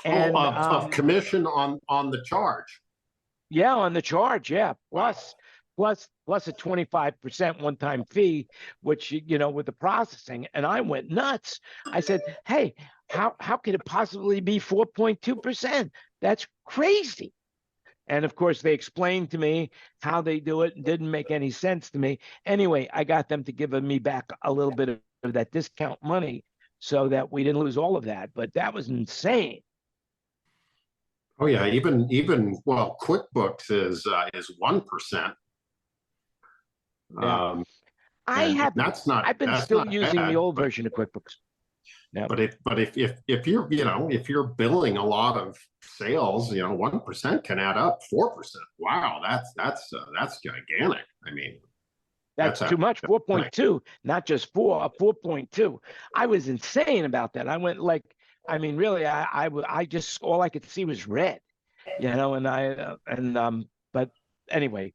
And of commission on the charge. Yeah, on the charge, yeah. Plus a 25% one-time fee, which, you know, with the processing. And I went nuts. I said, hey, how could it possibly be 4.2%? That's crazy. And of course, they explained to me how they do it. It didn't make any sense to me. Anyway, I got them to give me back a little bit of that discount money so that we didn't lose all of that. But that was insane. Oh yeah, even well, QuickBooks is 1%. Yeah. I've been still using the old version of QuickBooks. Yeah. But if you're, you know, if you're billing a lot of sales, you know, 1% can add up 4%. Wow, that's gigantic. I mean, that's too much. 4.2, not just 4, 4.2. I was insane about that. I went like, I mean, really, I just, all I could see was red, you know, but anyway,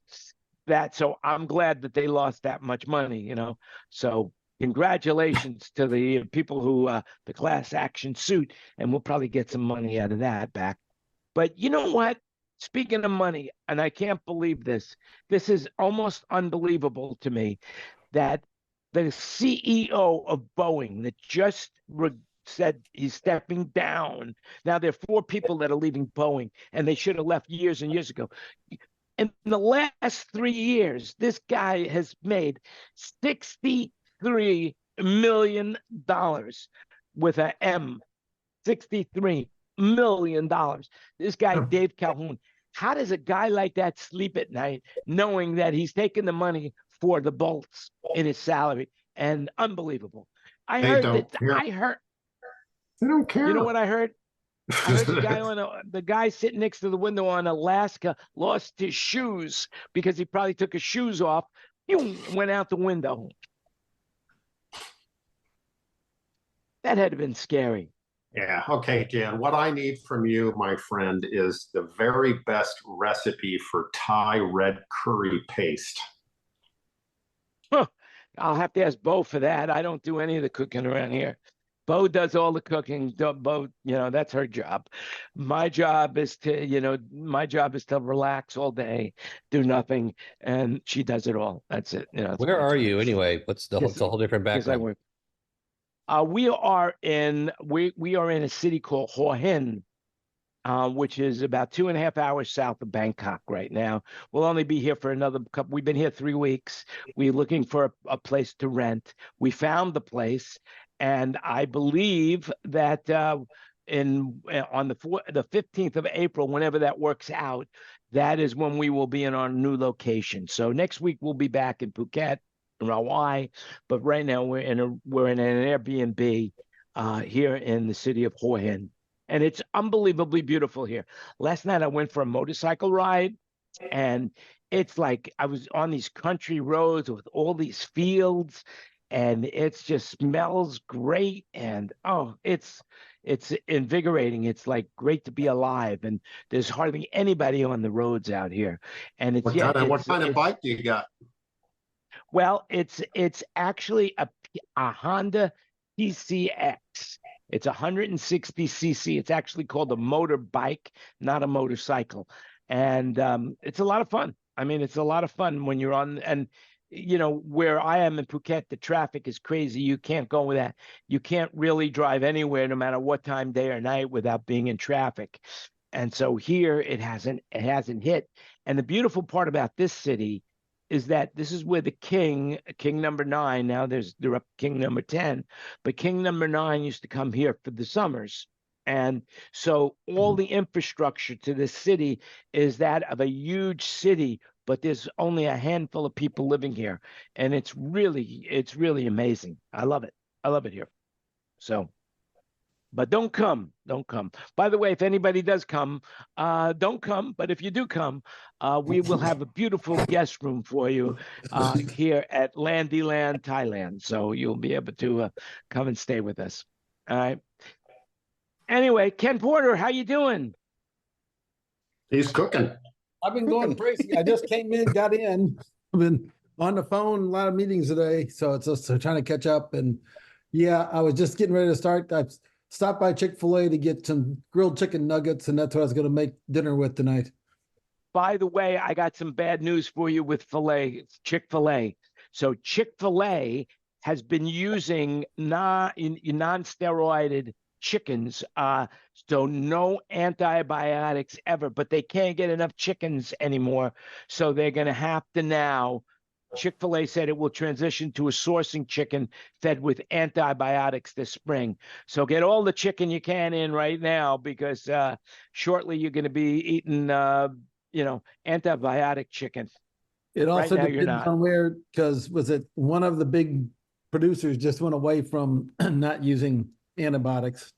so I'm glad that they lost that much money, you know. So congratulations to the people who, the class action suit, and we'll probably get some money out of that back. But you know what? Speaking of money, and I can't believe this is almost unbelievable to me that the CEO of Boeing that just said he's stepping down. Now there are 4 people that are leaving Boeing, and they should have left years and years ago. In the last 3 years, this guy has made $63 million with an M. $63 million. This guy, Dave Calhoun. How does a guy like that sleep at night knowing that he's taking the money for the bolts in his salary? And unbelievable. I heard. They don't care. You know what I heard? I heard the guy sitting next to the window on Alaska lost his shoes because he probably took his shoes off, went out the window. That had been scary. Yeah. Okay, Jan, what I need from you, my friend, is the very best recipe for Thai red curry paste. Huh. I'll have to ask Bo for that. I don't do any of the cooking around here. Bo does all the cooking. Bo, you know, that's her job. My job is to, relax all day, do nothing, and she does it all. That's it. You know. Where are you anyway? What's the whole different background? We are in a city called Hua Hin, which is about 2.5 hours south of Bangkok right now. We'll only be here for another couple. We've been here 3 weeks. We're looking for a place to rent. We found the place, and I believe that on the 15th of April, whenever that works out, that is when we will be in our new location. So next week we'll be back in Phuket, in Hawaii, but right now we're in an Airbnb here in the city of Hua Hin. And it's unbelievably beautiful here. Last night I went for a motorcycle ride, and it's like I was on these country roads with all these fields, and it just smells great. And it's invigorating. It's like great to be alive. And there's hardly anybody on the roads out here. And it's what kind of bike do you got? Well, it's actually a Honda PCX. It's 160cc. It's actually called a motorbike, not a motorcycle. And it's a lot of fun. I mean, it's a lot of fun when you're on, and you know, where I am in Phuket, the traffic is crazy. You can't go with that. You can't really drive anywhere, no matter what time, day or night, without being in traffic. And so here it hasn't hit. And the beautiful part about this city is that this is where the king number 9, now they're up king number 10, but king number 9 used to come here for the summers. And so all the infrastructure to this city is that of a huge city, but there's only a handful of people living here. And it's really amazing. I love it. I love it here. So, but don't come. By the way, if anybody does come, don't come. But if you do come, we will have a beautiful guest room for you here at Landy Land, Thailand. So you'll be able to come and stay with us. All right. Anyway, Ken Porter, how you doing? He's cooking. I've been going crazy. I just came in, got in. I've been on the phone, a lot of meetings today, so it's just trying to catch up. And yeah, I was just getting ready to start. I stopped by Chick-fil-A to get some grilled chicken nuggets, and that's what I was going to make dinner with tonight. By the way, I got some bad news for you with Chick-fil-A. So Chick-fil-A has been using non-steroided chickens, so no antibiotics ever, but they can't get enough chickens anymore, so they're going to have to now. Chick-fil-A said it will transition to a sourcing chicken fed with antibiotics this spring. So get all the chicken you can in right now, because shortly you're going to be eating antibiotic chicken. It also right now, depends on where, because was it one of the big producers just went away from not using antibiotics?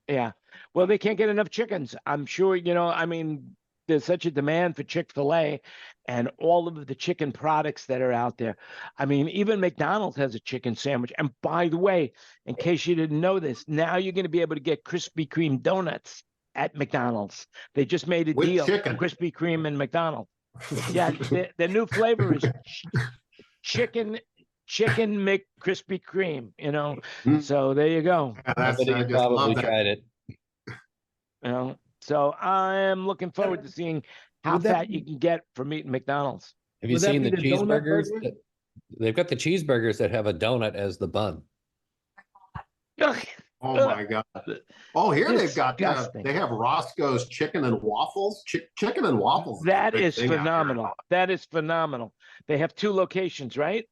Yeah. Well, they can't get enough chickens. I'm sure, I mean, there's such a demand for Chick-fil-A and all of the chicken products that are out there. I mean, even McDonald's has a chicken sandwich. And by the way, in case you didn't know this, now you're going to be able to get Krispy Kreme donuts at McDonald's. They just made a deal, Krispy Kreme and McDonald's. Yeah, the new flavor is chicken McCrispy Kreme, So there you go. Somebody probably tried it. So I am looking forward to seeing how fat you can get from eating McDonald's. Have you seen the cheeseburgers? They've got the cheeseburgers that have a donut as the bun. Oh my God. Oh, here they've got, they have Roscoe's chicken and waffles. Chicken and waffles. That is phenomenal. That is phenomenal. They have 2 locations, right?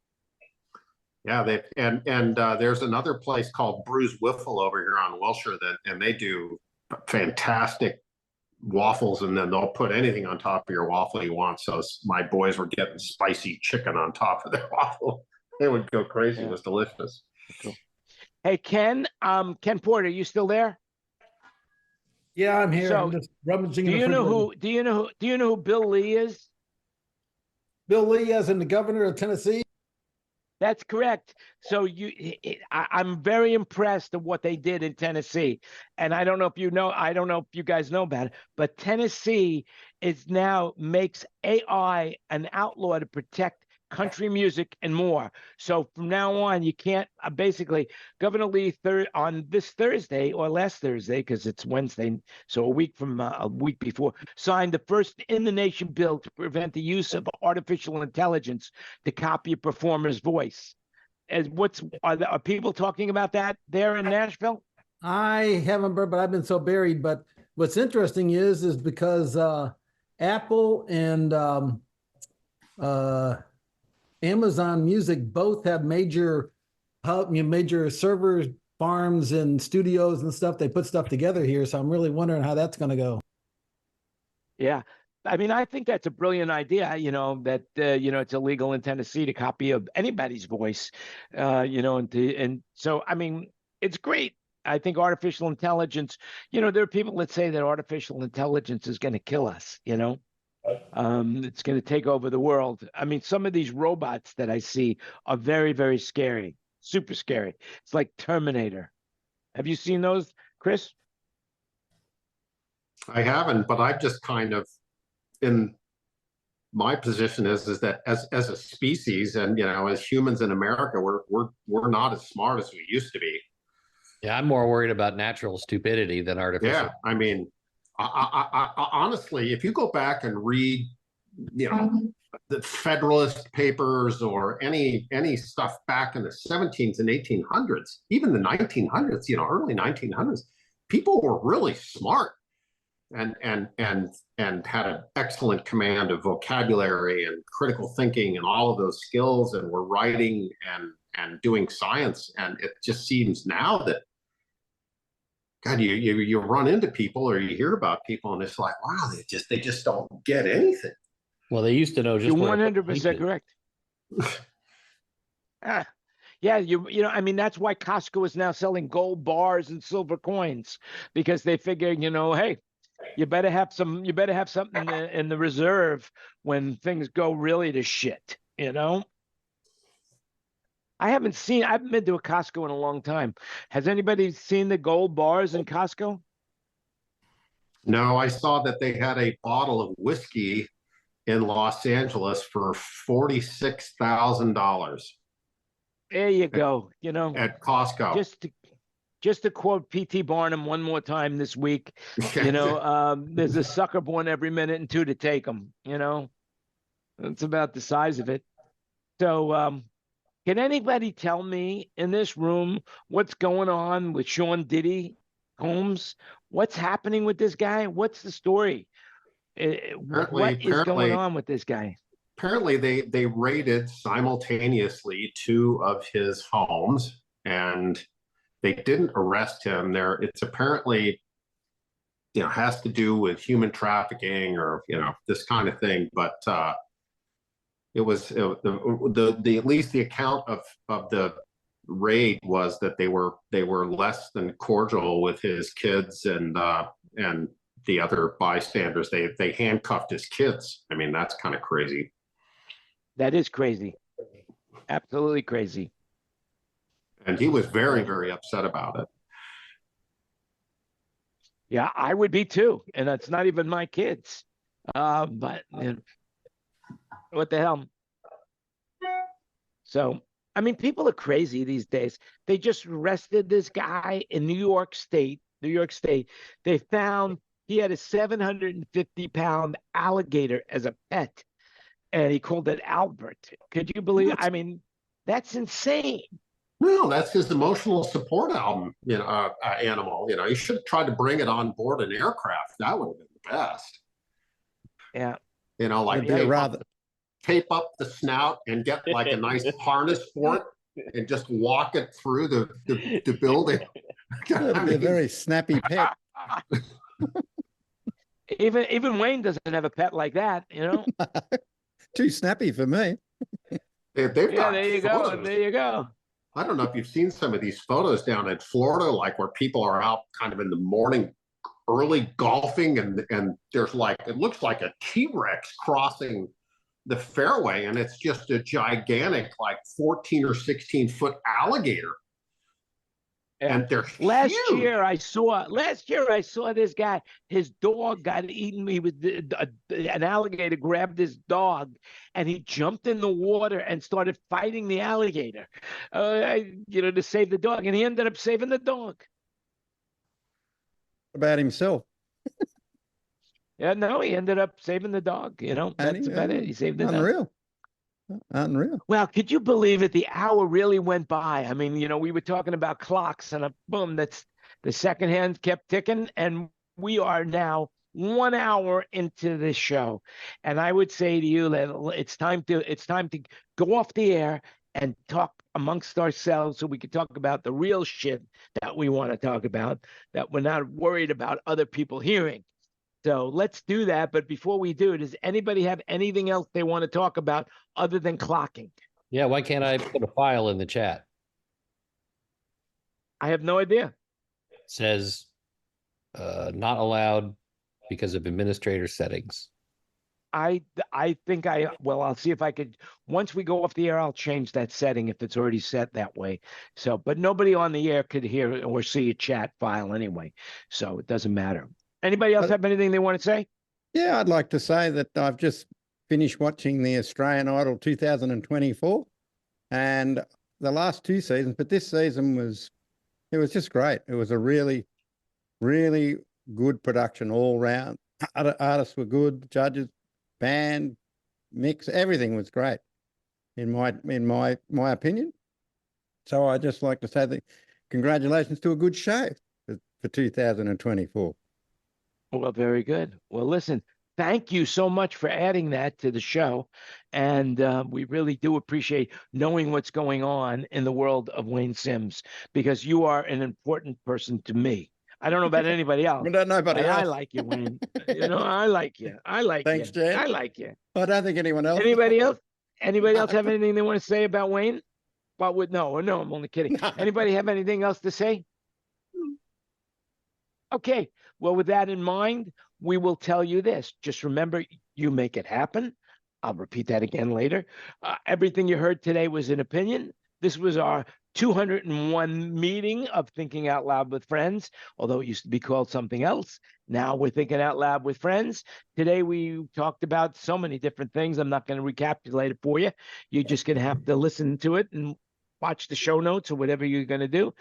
Yeah, there's another place called Bruce Wiffle over here on Wilshire and they do fantastic waffles, and then they'll put anything on top of your waffle you want. So my boys were getting spicy chicken on top of their waffle. They would go crazy. It was delicious. Cool. Hey, Ken Porter, are you still there? Yeah, I'm here. So, I'm just rummaging. Do you know who Bill Lee is? Bill Lee, as in the governor of Tennessee? That's correct. So I'm very impressed of what they did in Tennessee. And I don't know if you guys know about it, but Tennessee makes AI an outlaw to protect country music and more. So from now on, you can't basically Governor Lee on this Thursday or last Thursday, because it's Wednesday, so a week before, signed the first in the nation bill to prevent the use of artificial intelligence to copy a performer's voice. Are people talking about that there in Nashville? I haven't, but I've been so buried. But what's interesting is because Apple and Amazon Music both have major server farms and studios and stuff. They put stuff together here, so I'm really wondering how that's going to go. Yeah. I mean, I think that's a brilliant idea, that, it's illegal in Tennessee to copy of anybody's voice, and so, I mean, it's great. I think artificial intelligence, there are people that say that artificial intelligence is going to kill us, it's going to take over the world. I mean, some of these robots that I see are very, very scary, super scary. It's like Terminator. Have you seen those, Chris? I haven't, but I've just kind of, in my position is that as a species, and as humans in America, we're not as smart as we used to be. Yeah, I'm more worried about natural stupidity than artificial. Yeah, I mean, I honestly, if you go back and read, the Federalist Papers or any stuff back in the 1700s and 1800s, even the 1900s, early 1900s, people were really smart and had an excellent command of vocabulary and critical thinking and all of those skills, and were writing and doing science. And it just seems now that, God, you run into people or you hear about people, and it's like, wow, they just don't get anything. Well, they used to know just. You're 100% correct. Yeah, I mean, that's why Costco is now selling gold bars and silver coins, because they figure, hey, you better have something in the reserve when things go really to shit, I haven't been to a Costco in a long time. Has anybody seen the gold bars in Costco? No, I saw that they had a bottle of whiskey in Los Angeles for $46,000. There you go. At Costco. Just to quote P.T. Barnum one more time this week, there's a sucker born every minute and two to take them. That's about the size of it. So, can anybody tell me in this room what's going on with Sean Diddy Combs? What's happening with this guy? What's the story? What is going on with this guy? Apparently, they raided simultaneously two of his homes, and they didn't arrest him. It's apparently, has to do with human trafficking or this kind of thing. But it was at least the account of the raid was that they were less than cordial with his kids and the other bystanders. They handcuffed his kids. I mean, that's kind of crazy. That is crazy. Absolutely crazy. And he was very, very upset about it. Yeah, I would be too. And that's not even my kids. But what the hell? So, I mean, people are crazy these days. They just arrested this guy in New York State. They found he had a 750-pound alligator as a pet, and he called it Albert. Could you believe it? I mean, that's insane. No, that's his emotional support animal. You should have tried to bring it on board an aircraft. That would have been the best. Yeah. Tape up the snout and get like a nice harness for it and just walk it through the building. That'd be a very snappy pet. Even Wayne doesn't have a pet like that, Too snappy for me. They've got there you photos. go. There you go. I don't know if you've seen some of these photos down in Florida, like where people are out kind of in the morning, early golfing, and there's it looks like a T-Rex crossing the fairway, and it's just a gigantic, 14 or 16-foot alligator. And they're last huge. year I saw this guy. His dog got eaten. He was an alligator grabbed his dog, and he jumped in the water and started fighting the alligator, to save the dog. And he ended up saving the dog. About himself. Yeah, no, he ended up saving the dog. That's about it. He saved the dog. Unreal. Well, could you believe it? The hour really went by. I mean, we were talking about clocks, and boom, that's the second hand kept ticking, and we are now 1 hour into this show, and I would say to you that it's time to go off the air and talk amongst ourselves so we can talk about the real shit that we want to talk about, that we're not worried about other people hearing. So let's do that. But before we do, does anybody have anything else they want to talk about other than clocking? Yeah, why can't I put a file in the chat? I have no idea. It says not allowed because of administrator settings. I think I'll see if I could, once we go off the air, I'll change that setting if it's already set that way. So, but nobody on the air could hear or see a chat file anyway. So it doesn't matter. Anybody else have anything they want to say? Yeah, I'd like to say that I've just finished watching the Australian Idol 2024 and the last 2 seasons, but this season was just great. It was a really, really good production all round. Artists were good, judges, band, mix, everything was great in my opinion. So I just like to say that congratulations to a good show for 2024. Well, very good. Well, listen, thank you so much for adding that to the show. And we really do appreciate knowing what's going on in the world of Wayne Sims, because you are an important person to me. I don't know about anybody else. I don't know nobody else. I like you, Wayne. I like you. I like Thanks, you. Jan. I like you. I don't think anyone else. Anybody else? Anybody else have anything they want to say about Wayne? Well, no, I'm only kidding. Anybody have anything else to say? Okay. Well, with that in mind, we will tell you this. Just remember, you make it happen. I'll repeat that again later. Everything you heard today was an opinion. This was our 201 meeting of Thinking Out Loud with Friends, although it used to be called something else. Now we're Thinking Out Loud with Friends. Today we talked about so many different things. I'm not going to recapitulate it for you. You're just going to have to listen to it and watch the show notes or whatever you're going to do.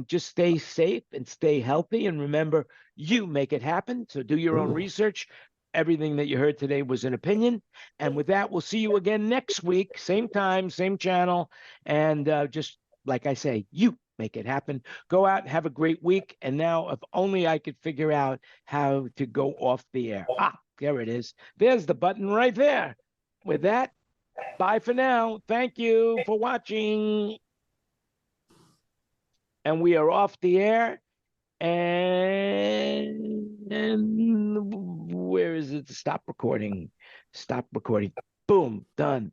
Just stay safe and stay healthy. And remember, you make it happen. So do your own research. Everything that you heard today was an opinion. And with that, we'll see you again next week. Same time, same channel. And just like I say, you make it happen. Go out and have a great week. And now, if only I could figure out how to go off the air. There it is. There's the button right there. With that, bye for now. Thank you for watching. And we are off the air. And where is it? Stop recording. Stop recording. Boom. Done.